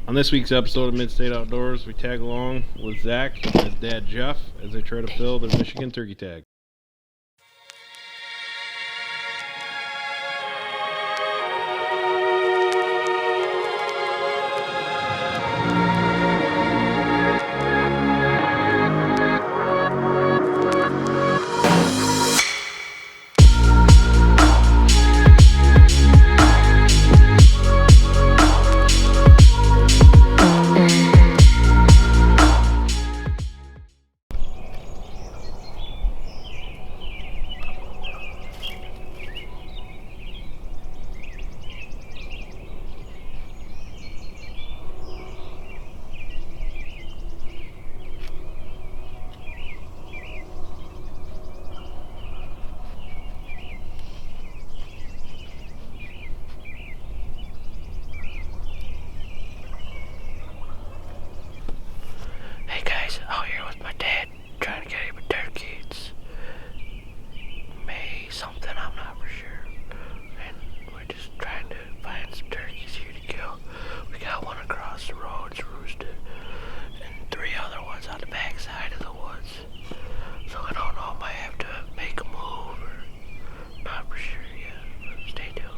On this week's episode of Mid-State Outdoors, we tag along with Zach and his dad Jeff as they try to fill their Michigan turkey tag. Hey guys, out here with my dad, trying to get him a turkey. It's May something, I'm not for sure. And we're just trying to find some turkeys here to kill. We got one across the road, it's roosted, and 3 other ones on the back side of the woods. So I don't know, I might have to make a move, or not for sure yet. Stay tuned.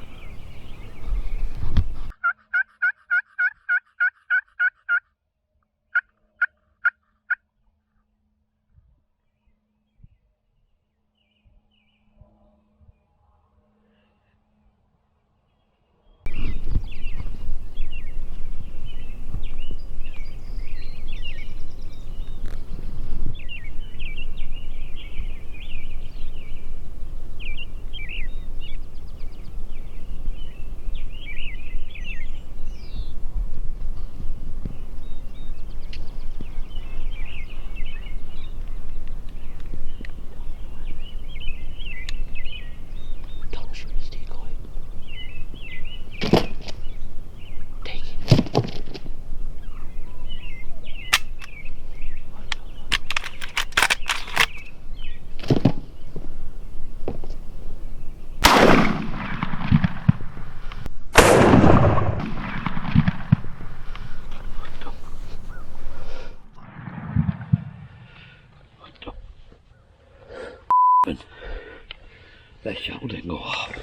That shell didn't go off.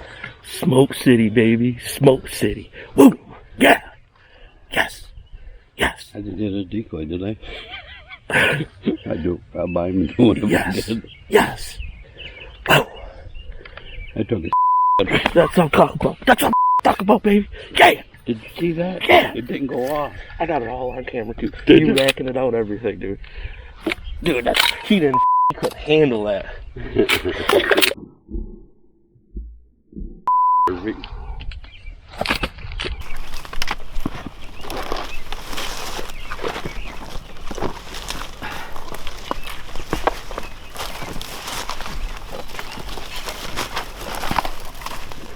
Smoke City, baby. Smoke City. Woo! Yeah! Yes! Yes! I just did a decoy, did I? I do. I buy him and do what I Yes! did. Yes! Woo! I took a That's what I'm talking about. That's what I'm talking about, baby. Yeah! Did you see that? Yeah. It didn't go off. I got it all on camera, too. Did You you? backing it out, everything, dude. Dude, that's... He didn't... He couldn't handle that.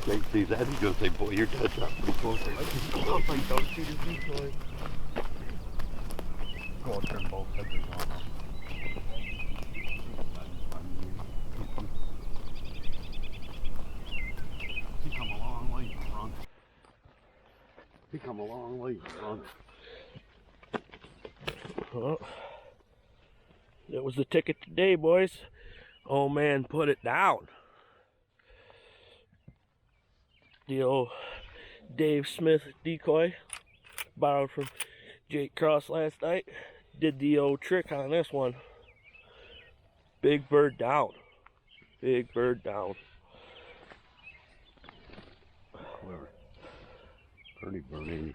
They see that, he's gonna say, boy, your dad's not pretty close. Don't shoot his decoy. Go and turn both heads around. He come a long way, Ron. He come a long way, Ron. Well, that was the ticket today, boys. Oh man, put it down. The old Dave Smith decoy, borrowed from Jake Cross last night. Did the old trick on this one. Big bird down. Big bird down. Clever. Pretty burning.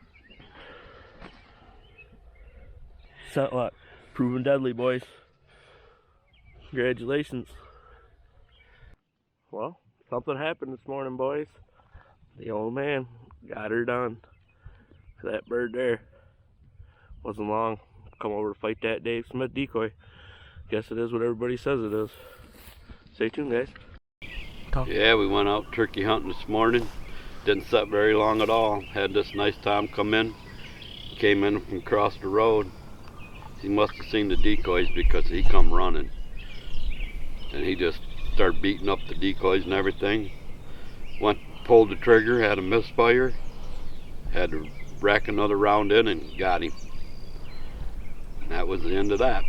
Scent lock. Proven deadly, boys. Congratulations. Well, something happened this morning, boys. The old man got her done. That bird there wasn't long. Come over to fight that Dave Smith decoy. Guess it is what everybody says it is. Stay tuned, guys. Yeah, we went out turkey hunting this morning. Didn't sit very long at all. Had this nice Tom come in. Came in from across the road. He must have seen the decoys because he come running. And he just started beating up the decoys and everything. Pulled the trigger, had a misfire. Had to rack another round in and got him. And that was the end of that.